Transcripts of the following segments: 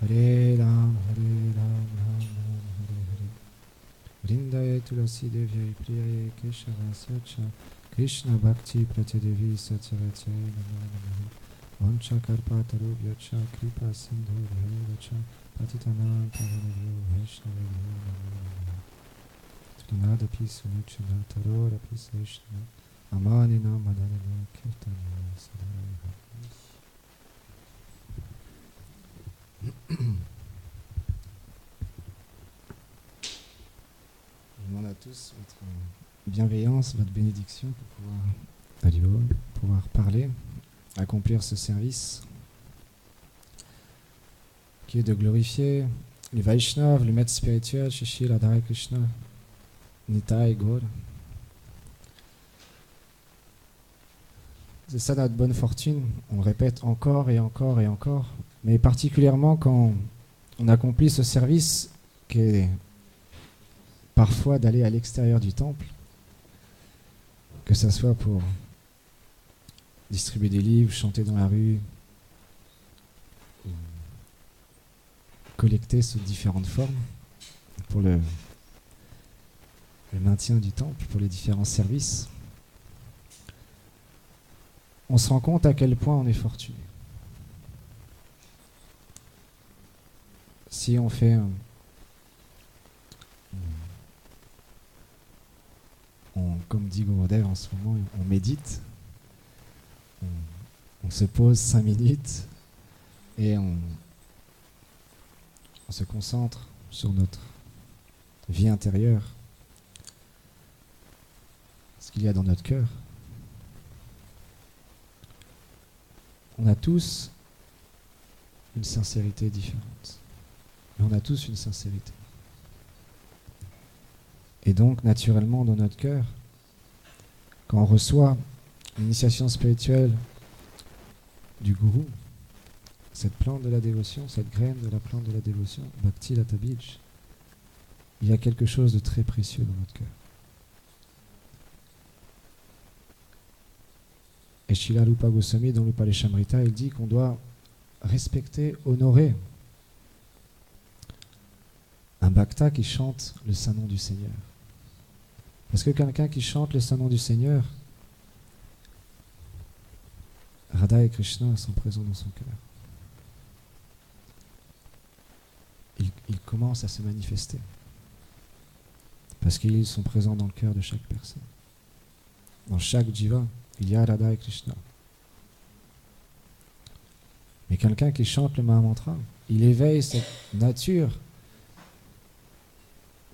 Hare Ram, Ram Hare Hare. Vrindaye Tulasi Devyai Priyaye Keshavasya Cha Krishna Bhakti Pratyadevi Satyavate Namo Namaha. Vancha Karpatarubhya Cha Kripa Sindhu Bhaiva Cha Patitanam Pavanabhyo Vaishnavabhyo Namo Namaha. Trinadapi Sunuchana Tarorapi Saishnava Amanina Madanina Kirtana Sadhaya. Je demande à tous votre bienveillance, votre bénédiction pour pouvoir parler, accomplir ce service qui est de glorifier les Vaishnavas, le maître spirituel, Shri Radha Krishna, Nitai Gaur. C'est ça notre bonne fortune, on le répète encore et encore et encore, mais particulièrement quand on accomplit ce service qui est parfois d'aller à l'extérieur du temple, que ce soit pour distribuer des livres, chanter dans la rue, collecter sous différentes formes pour le maintien du temple, pour les différents services. On se rend compte à quel point on est fortuné. Si on fait comme dit Gurudev en ce moment, on médite, on se pose 5 minutes et on se concentre sur notre vie intérieure, ce qu'il y a dans notre cœur. On a tous une sincérité différente. Mais on a tous une sincérité. Et donc, naturellement, dans notre cœur, quand on reçoit l'initiation spirituelle du gourou, cette plante de la dévotion, cette graine de la plante de la dévotion, Bhakti Lata Bij, il y a quelque chose de très précieux dans notre cœur. Et Srila Rupa Goswami, dans l'Upadeshamrita, il dit qu'on doit respecter, honorer un bhakta qui chante le saint nom du Seigneur. Parce que quelqu'un qui chante le saint nom du Seigneur, Radha et Krishna sont présents dans son cœur. Ils commencent à se manifester. Parce qu'ils sont présents dans le cœur de chaque personne. Dans chaque jiva, il y a Radha et Krishna. Mais quelqu'un qui chante le Mahamantra, il éveille cette nature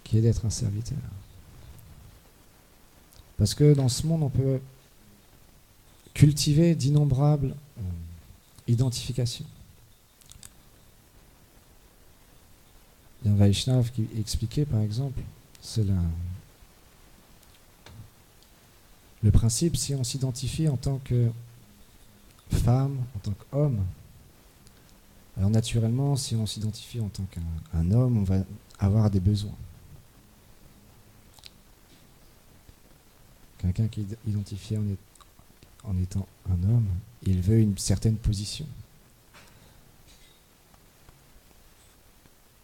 qui est d'être un serviteur. Parce que dans ce monde, on peut cultiver d'innombrables identifications. Il y a un Vaishnav qui expliquait, par exemple, le principe, si on s'identifie en tant que femme, en tant qu'homme, alors naturellement, si on s'identifie en tant qu'un homme, on va avoir des besoins. Quelqu'un qui est identifié en étant un homme, il veut une certaine position.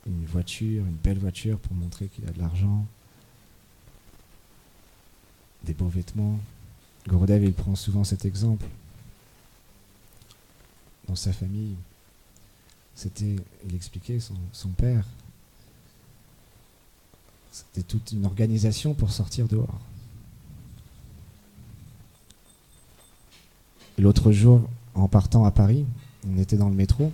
Une voiture, une belle voiture pour montrer qu'il a de l'argent, des beaux vêtements. Gurudev, il prend souvent cet exemple. Dans sa famille, il expliquait, son père, c'était toute une organisation pour sortir dehors. Et l'autre jour, en partant à Paris, on était dans le métro,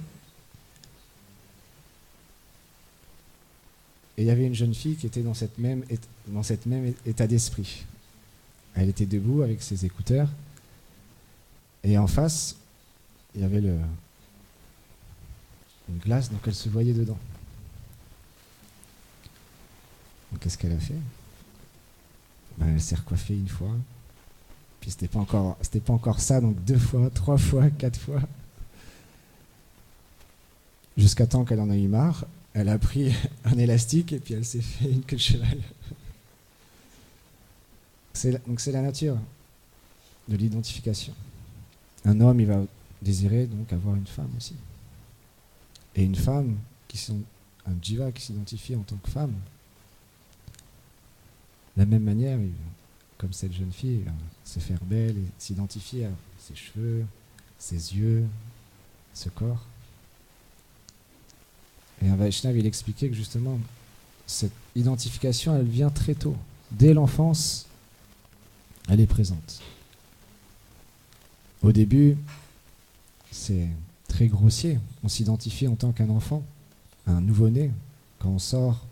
et il y avait une jeune fille qui était dans cette même état d'esprit. Elle était debout avec ses écouteurs, et en face, il y avait une glace, donc elle se voyait dedans. Donc qu'est-ce qu'elle a fait ? Elle s'est recoiffée une fois, puis c'était pas encore ça, donc 2 fois, 3 fois, 4 fois. Jusqu'à temps qu'elle en a eu marre, elle a pris un élastique et puis elle s'est fait une queue de cheval. Donc c'est la nature de l'identification. Un homme, il va désirer donc avoir une femme aussi. Et une femme, un jiva qui s'identifie en tant que femme. De la même manière, comme cette jeune fille, se faire belle et s'identifier à ses cheveux, ses yeux, ce corps. Et un Vaishnav, il expliquait que justement, cette identification, elle vient très tôt. Dès l'enfance, elle est présente. Au début, c'est très grossier. On s'identifie en tant qu'un enfant, un nouveau-né. Quand on sort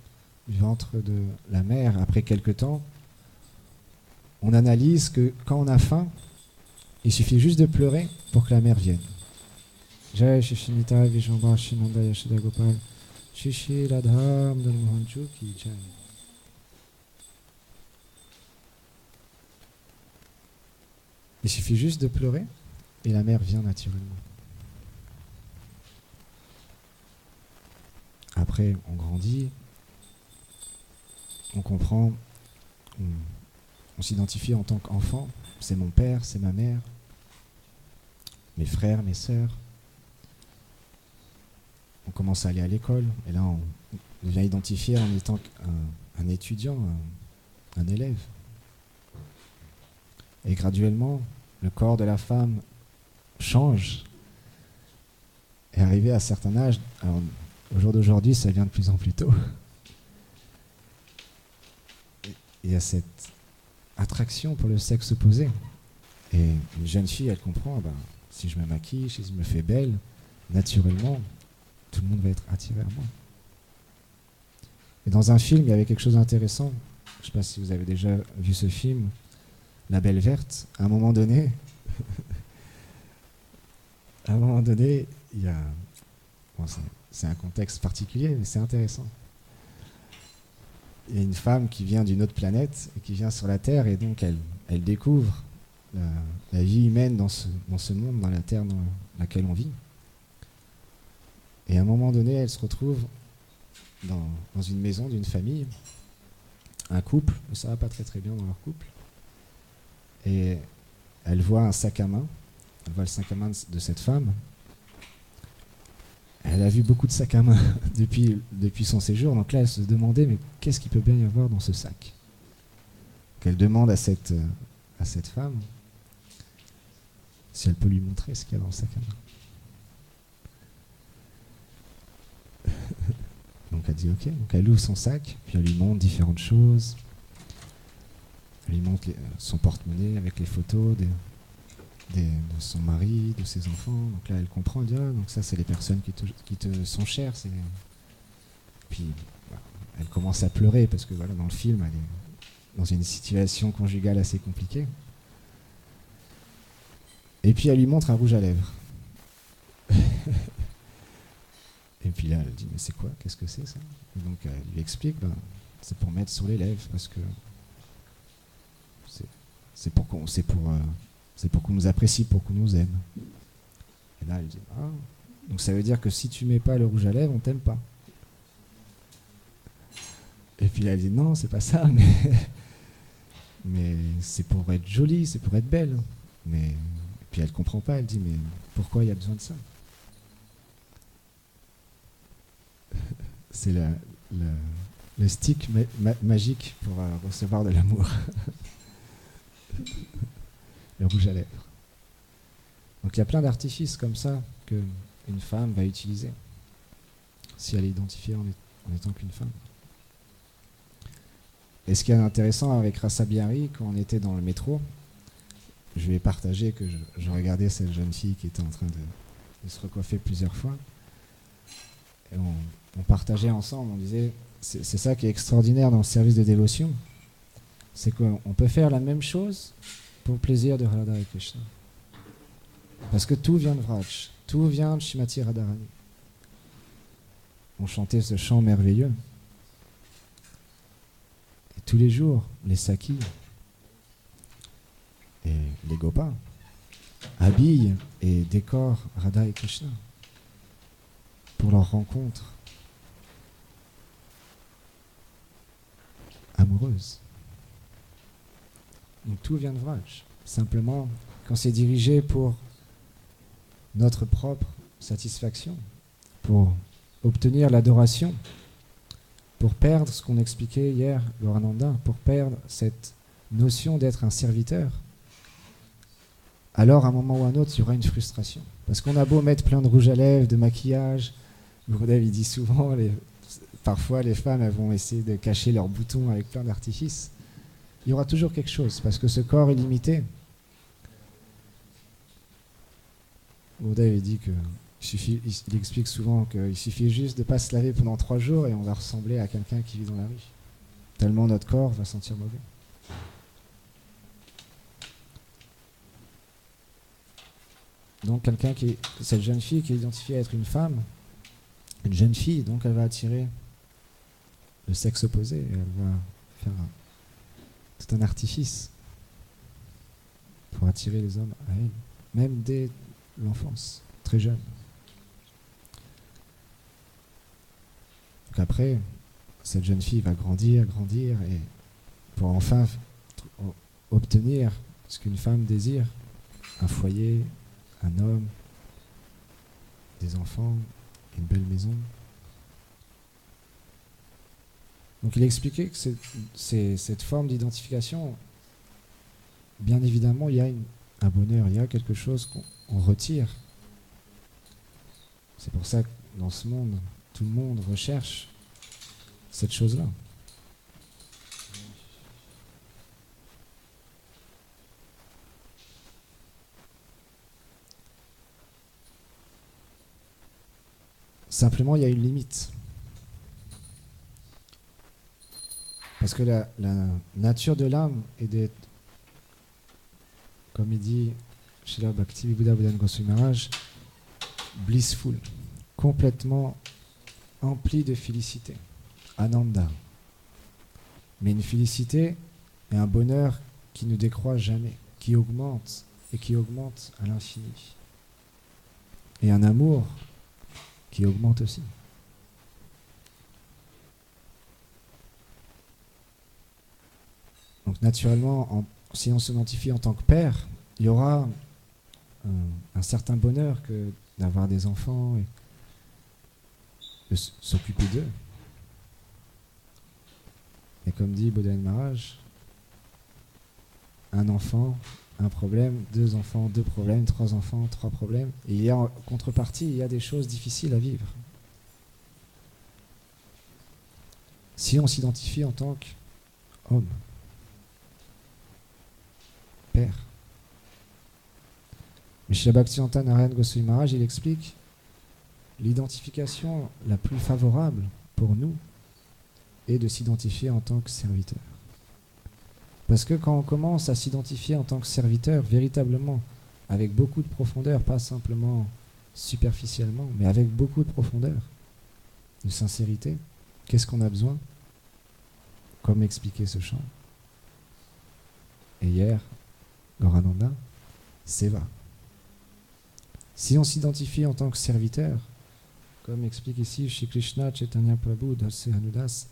du ventre de la mère, après quelque temps, on analyse que quand on a faim, il suffit juste de pleurer pour que la mère vienne. Jai Shishinita Vishwamba Shinanda Yashoda Gopal Shishi Radham Dhanmohanchu Ki Jai. Il suffit juste de pleurer et la mère vient naturellement. Après, on grandit, on comprend, on s'identifie en tant qu'enfant. C'est mon père, c'est ma mère, mes frères, mes sœurs. On commence à aller à l'école et là, on devient identifié en étant un étudiant, un élève. Et graduellement, le corps de la femme change. Et arrivé à un certain âge, alors, au jour d'aujourd'hui, ça vient de plus en plus tôt. Il y a cette attraction pour le sexe opposé. Et une jeune fille, elle comprend, si je me maquille, si je me fais belle, naturellement, tout le monde va être attiré à moi. Et dans un film, il y avait quelque chose d'intéressant. Je ne sais pas si vous avez déjà vu ce film, La Belle Verte. À un moment donné, il y a... Bon, c'est un contexte particulier, mais c'est intéressant. Il y a une femme qui vient d'une autre planète et qui vient sur la Terre, et donc elle découvre la vie humaine dans ce monde, dans la Terre dans laquelle on vit. Et à un moment donné, elle se retrouve dans une maison d'une famille, un couple, mais ça va pas très très bien dans leur couple. Et elle voit un sac à main, elle voit le sac à main de cette femme. Elle a vu beaucoup de sacs à main depuis son séjour, donc là elle se demandait mais qu'est-ce qu'il peut bien y avoir dans ce sac. Qu'elle demande à cette femme si elle peut lui montrer ce qu'il y a dans le sac à main. Donc elle dit ok, donc elle ouvre son sac, puis elle lui montre différentes choses. Elle lui montre son porte-monnaie avec les photos de son mari, de ses enfants. Donc là elle comprend, elle dit ah, donc ça c'est les personnes qui te sont chères. Puis elle commence à pleurer parce que voilà, dans le film elle est dans une situation conjugale assez compliquée. Et puis elle lui montre un rouge à lèvres. Et puis là elle dit mais c'est quoi, qu'est-ce que c'est ça? Et donc elle lui explique c'est pour mettre sur les lèvres parce que c'est pour qu'on nous apprécie, pour qu'on nous aime. Et là elle dit ah, donc ça veut dire que si tu mets pas le rouge à lèvres on t'aime pas. Et puis là elle dit non c'est pas ça, mais c'est pour être jolie, c'est pour être belle. Mais et puis elle comprend pas, elle dit mais pourquoi il y a besoin de ça? C'est le stick magique pour recevoir de l'amour. Le rouge à lèvres. Donc il y a plein d'artifices comme ça qu'une femme va utiliser si elle est identifiée en étant qu'une femme. Et ce qui est intéressant avec Rasa Bihari, quand on était dans le métro, je lui ai partagé que je regardais cette jeune fille qui était en train de se recoiffer plusieurs fois. Et on partageait ensemble, on disait, c'est ça qui est extraordinaire dans le service de dévotion, c'est qu'on peut faire la même chose pour le plaisir de Radha et Krishna. Parce que tout vient de Vraj, tout vient de Shrimati Radharani. On chantait ce chant merveilleux. Et tous les jours, les Sakis et les Gopas habillent et décorent Radha et Krishna pour leur rencontre amoureuse. Donc tout vient de Vraj. Simplement, quand c'est dirigé pour notre propre satisfaction, pour obtenir l'adoration, pour perdre ce qu'on expliquait hier, Gorananda, pour perdre cette notion d'être un serviteur, alors à un moment ou à un autre, il y aura une frustration. Parce qu'on a beau mettre plein de rouge à lèvres, de maquillage, Gurudev il dit souvent, parfois les femmes elles vont essayer de cacher leurs boutons avec plein d'artifices. Il y aura toujours quelque chose, parce que ce corps est limité. Gurudev il dit que il explique souvent qu'il suffit juste de ne pas se laver pendant 3 jours et on va ressembler à quelqu'un qui vit dans la rue. Tellement notre corps va sentir mauvais. Donc cette jeune fille qui est identifiée à être une femme, une jeune fille, donc elle va attirer le sexe opposé, et elle va faire tout un artifice pour attirer les hommes à elle, même dès l'enfance, très jeune. Donc après, cette jeune fille va grandir, et pour enfin obtenir ce qu'une femme désire, un foyer, un homme, des enfants, une belle maison. Donc il expliquait que cette forme d'identification, bien évidemment, il y a un bonheur, il y a quelque chose qu'on retire. C'est pour ça que dans ce monde, tout le monde recherche cette chose-là. Simplement, il y a une limite. Parce que la nature de l'âme est d'être, comme il dit Srila Bhakti-Vibhuda Bhudan Goswami Maharaj, blissful, complètement empli de félicité, ananda. Mais une félicité et un bonheur qui ne décroît jamais, qui augmente et qui augmente à l'infini. Et un amour qui augmente aussi. Donc naturellement, si on s'identifie en tant que père, il y aura un certain bonheur que d'avoir des enfants et de s'occuper d'eux. Et comme dit Bodhan Maharaj, un enfant, un problème, 2 enfants, 2 problèmes, 3 enfants, 3 problèmes. Et il y a en contrepartie, il y a des choses difficiles à vivre. Si on s'identifie en tant qu'homme, père. Mais chez Bhaktivedanta Narayana Goswami Maharaj, il explique l'identification la plus favorable pour nous est de s'identifier en tant que serviteur. Parce que quand on commence à s'identifier en tant que serviteur, véritablement, avec beaucoup de profondeur, pas simplement superficiellement, mais avec beaucoup de profondeur, de sincérité, qu'est-ce qu'on a besoin? Comme expliquait ce chant. Et hier, Gorananda, Seva. Si on s'identifie en tant que serviteur, comme explique ici Shri Krishna Chaitanya Prabhu Dase Hanudas,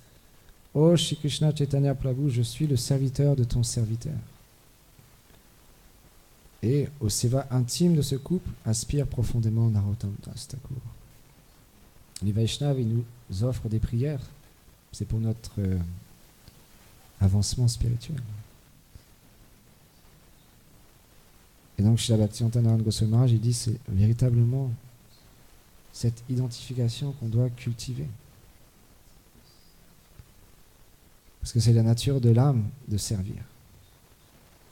oh Shri Krishna Chaitanya Prabhu, je suis le serviteur de ton serviteur. Et au seva intime de ce couple aspire profondément Narottam Das Thakur. Les Vaishnavas, ils nous offrent des prières, c'est pour notre avancement spirituel. Et donc, chez la Bhaktivedanta Narayana Goswami Maharaj, il dit c'est véritablement cette identification qu'on doit cultiver. Parce que c'est la nature de l'âme de servir.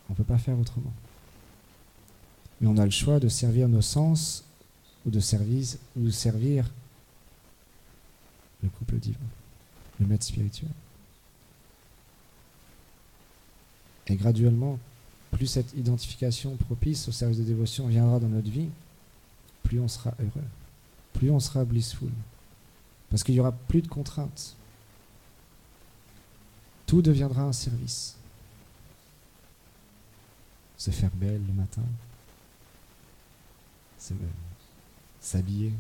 On ne peut pas faire autrement. Mais on a le choix de servir nos sens ou de servir le couple divin, le maître spirituel. Et graduellement, plus cette identification propice au service de dévotion viendra dans notre vie, plus on sera heureux, plus on sera blissful. Parce qu'il n'y aura plus de contraintes. Tout deviendra un service. Se faire belle le matin, s'habiller,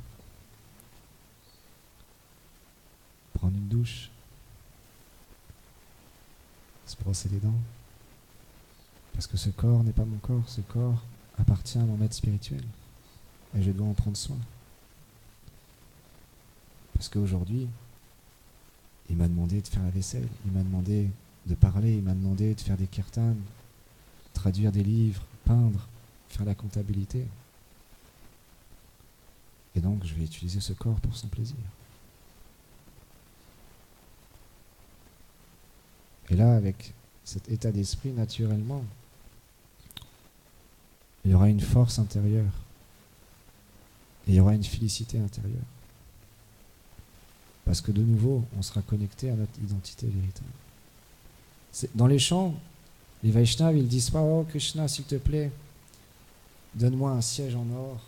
prendre une douche, se brosser les dents. Parce que ce corps n'est pas mon corps, ce corps appartient à mon maître spirituel. Et je dois en prendre soin. Parce qu'aujourd'hui, il m'a demandé de faire la vaisselle, il m'a demandé de parler, il m'a demandé de faire des kirtans, traduire des livres, peindre, faire la comptabilité. Et donc, je vais utiliser ce corps pour son plaisir. Et là, avec cet état d'esprit, naturellement, il y aura une force intérieure. Et il y aura une félicité intérieure. Parce que de nouveau, on sera connecté à notre identité véritable. Dans les chants, les Vaishnavas, ils disent pas « Oh Krishna, s'il te plaît, donne-moi un siège en or,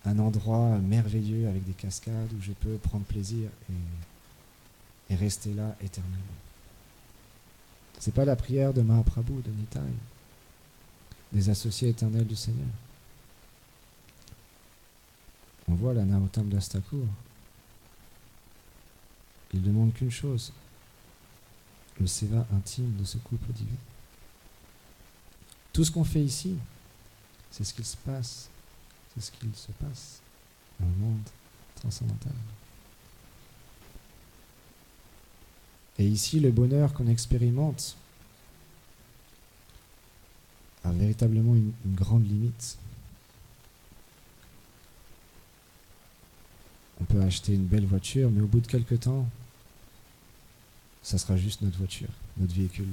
un endroit merveilleux avec des cascades où je peux prendre plaisir et rester là éternellement. » C'est pas la prière de Mahaprabhu, de Nitai, des associés éternels du Seigneur. On voit la Narottam Das Thakur. Il ne demande qu'une chose, le seva intime de ce couple divin. Tout ce qu'on fait ici, c'est ce qu'il se passe, c'est ce qu'il se passe dans le monde transcendantal. Et ici, le bonheur qu'on expérimente a véritablement une grande limite. On peut acheter une belle voiture, mais au bout de quelques temps, ça sera juste notre voiture, notre véhicule,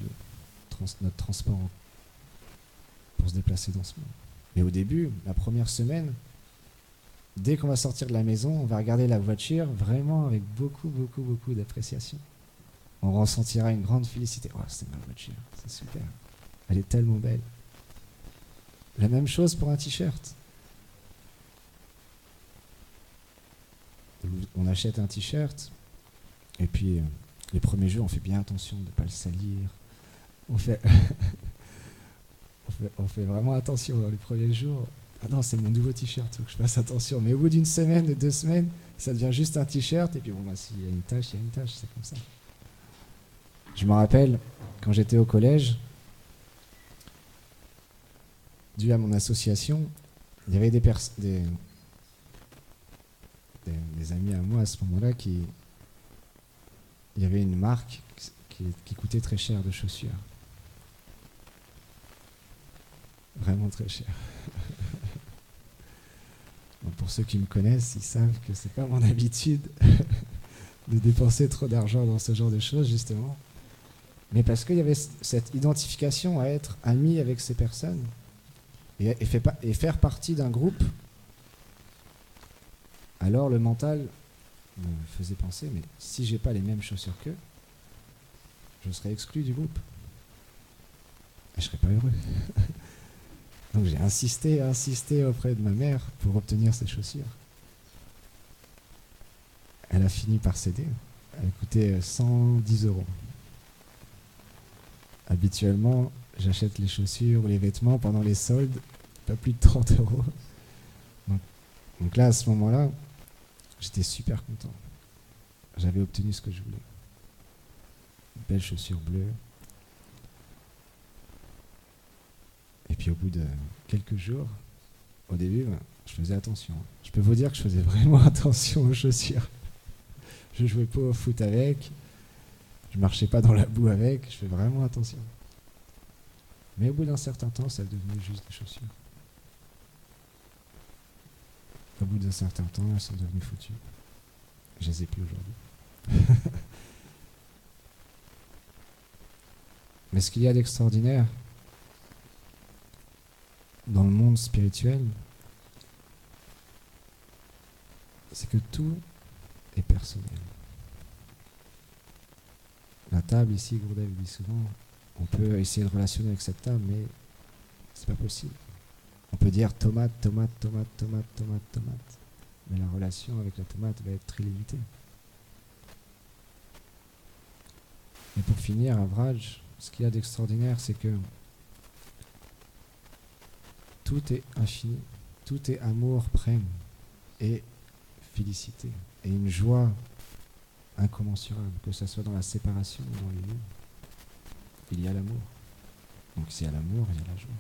notre transport pour se déplacer dans ce monde. Mais au début, la première semaine, dès qu'on va sortir de la maison, on va regarder la voiture vraiment avec beaucoup d'appréciation. On ressentira une grande félicité. Oh, c'est ma voiture, c'est super. Elle est tellement belle. La même chose pour un t-shirt. On achète un t-shirt, et puis les premiers jours, on fait bien attention de ne pas le salir. On fait vraiment attention dans les premiers jours. Ah non, c'est mon nouveau t-shirt, il faut que je fasse attention. Mais au bout d'une semaine, de 2 semaines, ça devient juste un t-shirt, et puis bon, bah, s'il y a une tache, il y a une tache, c'est comme ça. Je me rappelle, quand j'étais au collège, dû à mon association, il y avait des amis à moi à ce moment-là il y avait une marque qui coûtait très cher de chaussures. Vraiment très cher. Bon, pour ceux qui me connaissent, ils savent que c'est pas mon habitude de dépenser trop d'argent dans ce genre de choses, justement. Mais parce qu'il y avait cette identification à être ami avec ces personnes et faire partie d'un groupe. Alors le mental me faisait penser, mais si j'ai pas les mêmes chaussures qu'eux, je serais exclu du groupe. Et je serais pas heureux. Donc j'ai insisté auprès de ma mère pour obtenir ces chaussures. Elle a fini par céder. Elle coûtait 110 €. Habituellement, j'achète les chaussures ou les vêtements pendant les soldes, pas plus de 30 €. Donc là, à ce moment-là, j'étais super content. J'avais obtenu ce que je voulais. Belles chaussures bleues. Et puis au bout de quelques jours, au début, je faisais attention. Je peux vous dire que je faisais vraiment attention aux chaussures. Je jouais pas au foot avec, je marchais pas dans la boue avec, je fais vraiment attention. Mais au bout d'un certain temps, ça devenait juste des chaussures. Au bout d'un certain temps, elles sont devenues foutues. Je les ai plus aujourd'hui. Mais ce qu'il y a d'extraordinaire dans le monde spirituel, c'est que tout est personnel. La table ici, Gurudev dit souvent, on peut essayer de relationner avec cette table, mais c'est pas possible. On peut dire tomate, tomate, tomate, tomate, tomate, tomate, mais la relation avec la tomate va être très limitée. Et pour finir, à Vraj, ce qu'il y a d'extraordinaire, c'est que tout est infini, tout est amour, prème et félicité, et une joie incommensurable, que ce soit dans la séparation ou dans l'union. Il y a l'amour. Donc s'il y a l'amour, il y a la joie.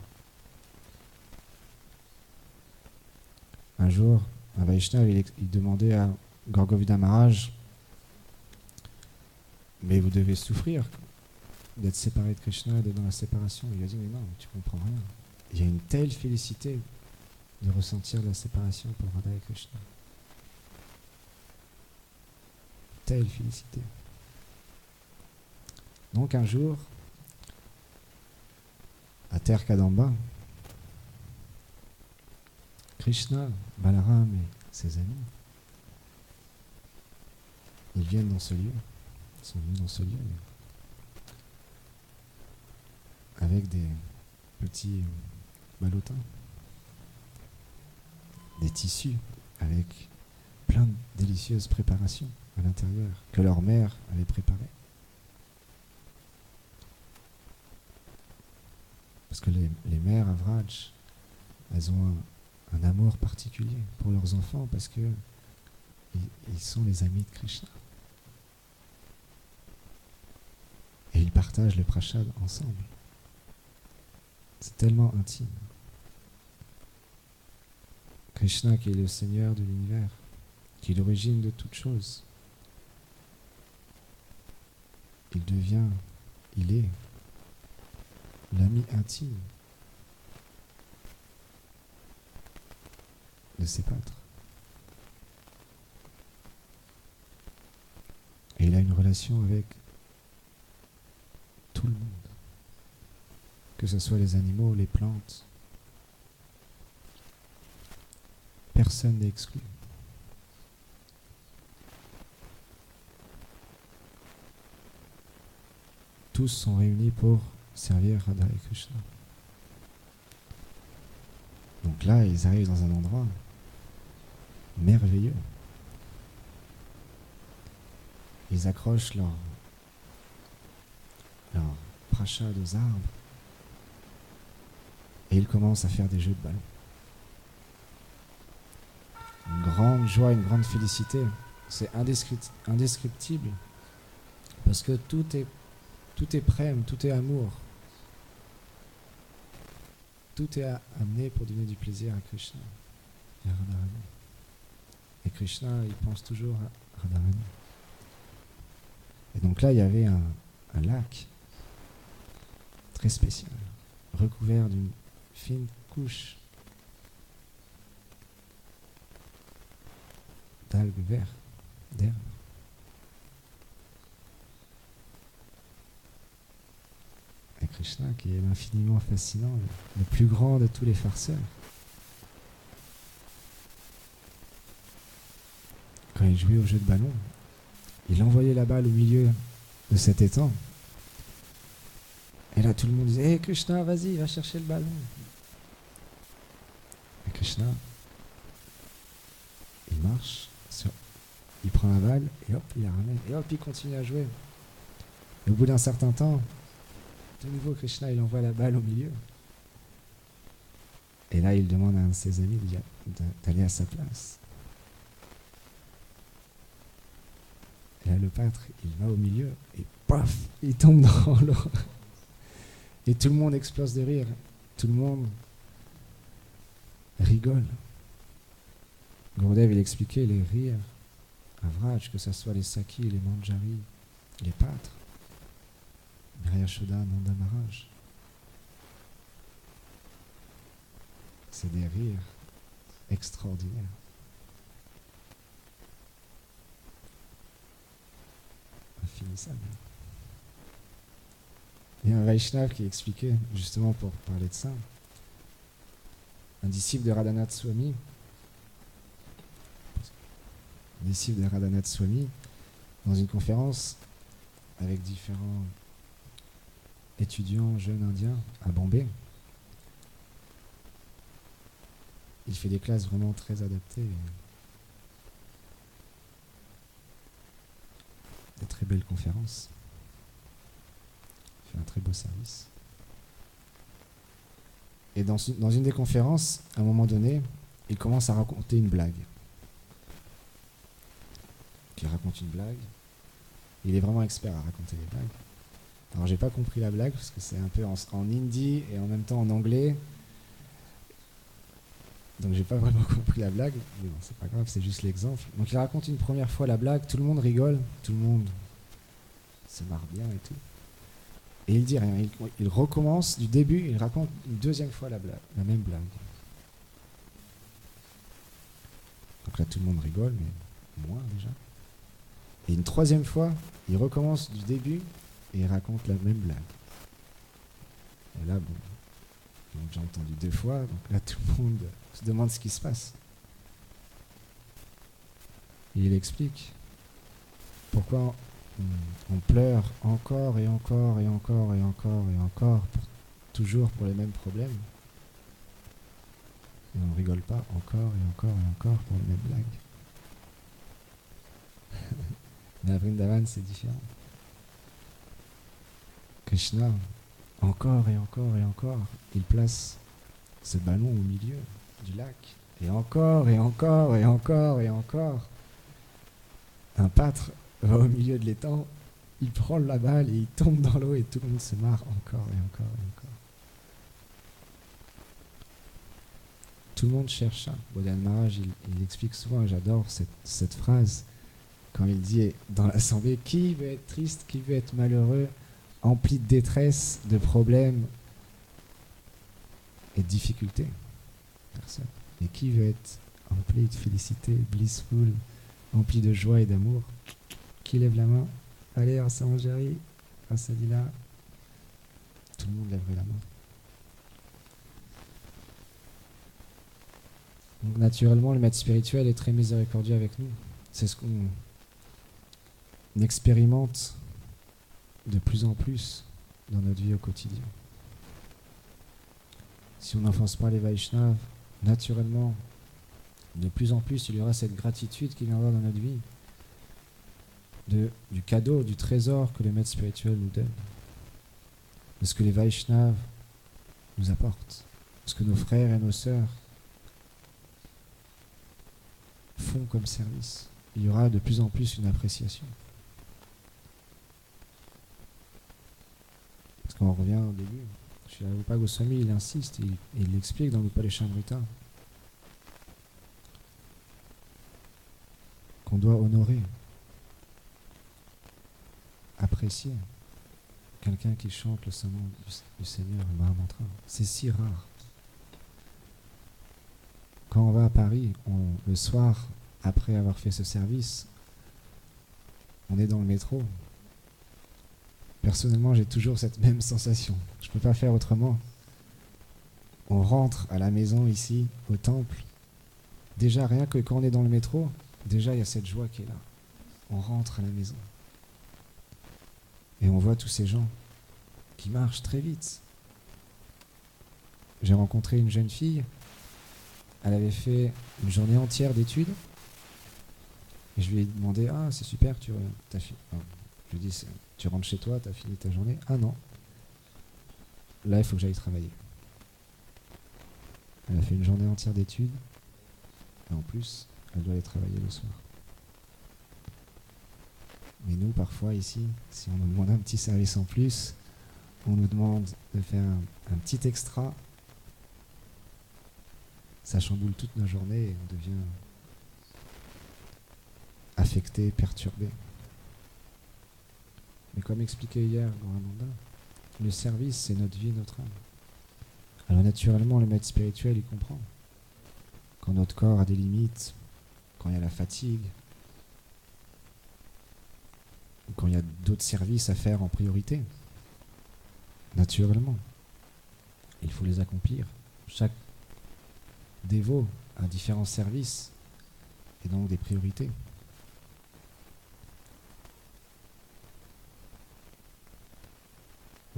Un jour, Un Vaishnava, il demandait à Gaur Govinda Maharaj, mais vous devez souffrir d'être séparé de Krishna, d'être dans la séparation. Il a dit, mais non, tu comprends rien. Il y a une telle félicité de ressentir la séparation pour Radha et Krishna. Telle félicité. Donc un jour, à Terre Kadamba, Krishna, Balaram et ses amis, ils viennent dans ce lieu, ils sont venus dans ce lieu avec des petits balotins, des tissus avec plein de délicieuses préparations à l'intérieur que leur mère avait préparées. Parce que les mères à Vraj, elles ont un amour particulier pour leurs enfants parce que ils sont les amis de Krishna. Et ils partagent le prashad ensemble. C'est tellement intime. Krishna qui est le Seigneur de l'univers, qui est l'origine de toute chose. Il est l'ami intime de ses pâtres. Et il a une relation avec tout le monde, que ce soit les animaux, les plantes. Personne n'est exclu. Tous sont réunis pour servir Radha et Krishna. Donc là, ils arrivent dans un endroit merveilleux. Ils accrochent leur prashad aux arbres et ils commencent à faire des jeux de ballon. Une grande joie, une grande félicité. C'est indescriptible parce que tout est prème, tout est amour. Tout est amené pour donner du plaisir à Krishna et à Radharani. Et Krishna, il pense toujours à Radharani. Et donc là, il y avait un lac très spécial, recouvert d'une fine couche d'algues vertes, d'herbe. Et Krishna, qui est l'infiniment fascinant, le plus grand de tous les farceurs. Quand il jouait au jeu de ballon, il envoyait la balle au milieu de cet étang. Et là, tout le monde disait « Hé Krishna, vas-y, va chercher le ballon !» Et Krishna, il marche, il prend la balle, et hop, il la ramène, et hop, il continue à jouer. Et au bout d'un certain temps, de nouveau, Krishna, il envoie la balle au milieu. Et là, il demande à un de ses amis d'aller à sa place. Et là, le pâtre, il va au milieu, et paf, il tombe dans l'eau. Et tout le monde explose de rire. Tout le monde rigole. Gurudev, il expliquait les rires à Vraj, que ce soit les Sakis, les Manjari, les pâtres, Yashoda, Nanda Maharaj. C'est des rires extraordinaires. Infinissables. Il y a un Vaishnava qui expliquait, justement pour parler de ça, un disciple de Radhanath Swami, dans une conférence avec différents étudiants jeunes indiens à Bombay. Il fait des classes vraiment très adaptées, des très belles conférences. Il fait un très beau service. Et dans une des conférences, à un moment donné, il commence à raconter une blague. Il raconte une blague. Il est vraiment expert à raconter les blagues. Alors j'ai pas compris la blague parce que c'est un peu en hindi et en même temps en anglais. Donc j'ai pas vraiment compris la blague, mais bon, c'est pas grave, c'est juste l'exemple. Donc il raconte une première fois la blague, tout le monde rigole, tout le monde se marre bien et tout. Et il dit rien, il recommence du début, il raconte une deuxième fois la blague, la même blague. Donc là tout le monde rigole, mais moins déjà. Et une troisième fois, il recommence du début et il raconte la même blague. Et là, bon, donc j'ai entendu 2 fois, donc là tout le monde se demande ce qui se passe. Et il explique pourquoi on pleure encore et encore et encore et encore et encore, toujours pour les mêmes problèmes. Et on ne rigole pas encore et encore et encore pour les mêmes blagues. Mais à Vrindavan, c'est différent. Krishna, encore et encore et encore, il place ce ballon au milieu du lac. Et encore et encore et encore et encore. Un pâtre va au milieu de l'étang, il prend la balle et il tombe dans l'eau et tout le monde se marre encore et encore et encore. Tout le monde cherche ça. Bodhan Maharaj, il explique souvent, et j'adore cette phrase, quand il dit dans l'assemblée, qui veut être triste, qui veut être malheureux, empli de détresse, de problèmes et de difficultés? Personne. Mais qui veut être empli de félicité, blissful, empli de joie et d'amour? Qui lève la main? Allez, Rasa Manjari, Rasa Lila. Tout le monde lèverait la main. Donc naturellement, le maître spirituel est très miséricordieux avec nous. C'est ce qu'on expérimente de plus en plus dans notre vie au quotidien. Si on n'enfonce pas les Vaishnavas, naturellement, de plus en plus, il y aura cette gratitude qui viendra dans notre vie, du cadeau, du trésor que le maître spirituel nous donne, de ce que les Vaishnavas nous apportent, ce que nos frères et nos sœurs font comme service. Il y aura de plus en plus une appréciation. Parce qu'on revient au début, Srila Rupa Goswami, il insiste, il l'explique dans l'Upadeshamrita, qu'on doit honorer, apprécier quelqu'un qui chante le saint nom du Seigneur, le Mahamantra. C'est si rare. Quand on va à Paris, le soir, après avoir fait ce service, on est dans le métro. Personnellement, j'ai toujours cette même sensation. Je ne peux pas faire autrement. On rentre à la maison ici, au temple. Déjà, rien que quand on est dans le métro, déjà il y a cette joie qui est là. On rentre à la maison. Et on voit tous ces gens qui marchent très vite. J'ai rencontré une jeune fille. Elle avait fait une journée entière d'études. Et je lui ai demandé, ah c'est super, t'as fini. Je lui ai dit, tu rentres chez toi, t'as fini ta journée? Ah non. Là, il faut que j'aille travailler. Elle a fait une journée entière d'études. Et en plus, elle doit aller travailler le soir. Mais nous, parfois, ici, si on nous demande un petit service en plus, on nous demande de faire un petit extra. Ça chamboule toute nos journées et on devient affecté, perturbé. Mais comme expliqué hier, Gorananda, le service, c'est notre vie, notre âme. Alors naturellement, le maître spirituel, il comprend. Quand notre corps a des limites, quand il y a la fatigue, ou quand il y a d'autres services à faire en priorité, naturellement, il faut les accomplir. Chaque dévot a différents services et donc des priorités.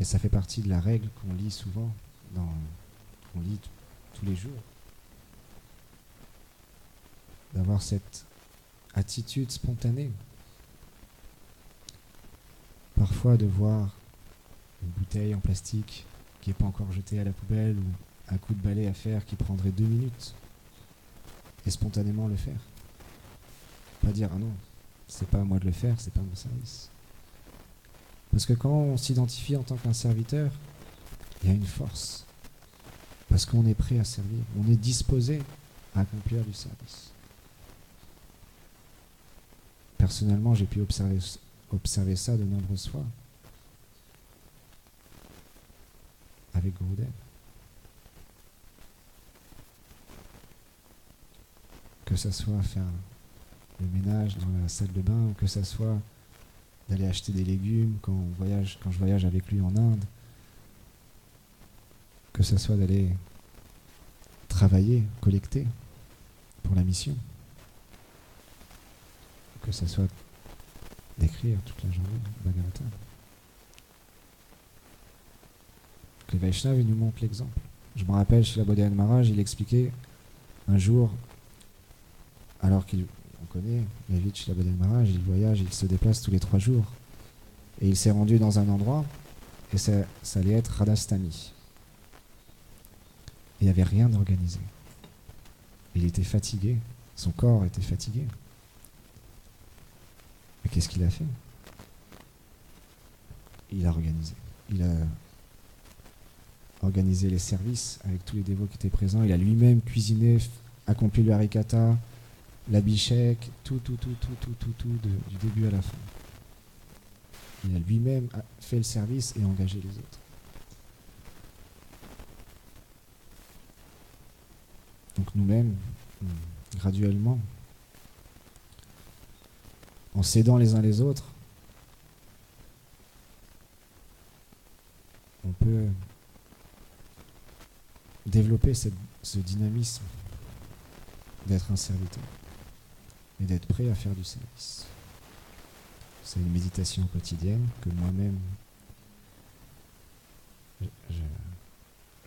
Et ça fait partie de la règle qu'on lit souvent, qu'on lit tous les jours. D'avoir cette attitude spontanée. Parfois de voir une bouteille en plastique qui n'est pas encore jetée à la poubelle ou un coup de balai à faire qui prendrait 2 minutes et spontanément le faire. Pas dire ah non, c'est pas à moi de le faire, c'est pas mon service. Parce que quand on s'identifie en tant qu'un serviteur, il y a une force. Parce qu'on est prêt à servir, on est disposé accomplir du service. Personnellement, j'ai pu observer ça de nombreuses fois avec Gurudev. Que ça soit faire le ménage dans la salle de bain, ou que ça soit d'aller acheter des légumes quand je voyage avec lui en Inde, que ça soit d'aller travailler, collecter pour la mission, que ça soit d'écrire toute la journée Bhagavatam. Que les Vaishnavas nous montrent l'exemple. Je me rappelle, chez la Bodhayan Maharaj, il expliquait un jour, alors on connaît la vie de chez la Bodhayan Maharaj, il voyage, il se déplace tous les 3 jours. Et il s'est rendu dans un endroit, et ça allait être Radhastani. Il n'y avait rien d'organisé. Il était fatigué, son corps était fatigué. Mais qu'est-ce qu'il a fait? Il a organisé. Il a organisé les services avec tous les dévots qui étaient présents. Il a lui-même cuisiné, accompli le harikata, l'abhishek, tout, du début à la fin. Il a lui-même fait le service et engagé les autres. Donc nous-mêmes, graduellement, en s'aidant les uns les autres, on peut développer ce dynamisme d'être un serviteur et d'être prêt à faire du service. C'est une méditation quotidienne que moi-même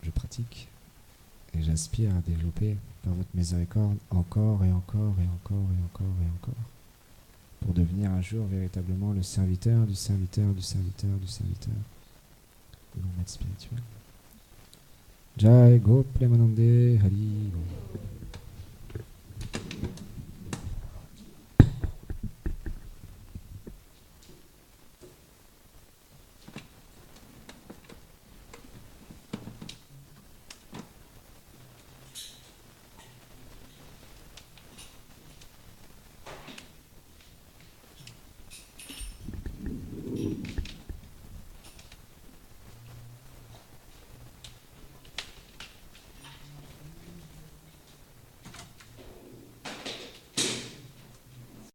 je pratique et j'aspire à développer par votre miséricorde encore et encore et encore et encore et encore, pour devenir un jour véritablement le serviteur du serviteur du serviteur du serviteur de mon maître spirituel. Jai Go Premanande Hari Go.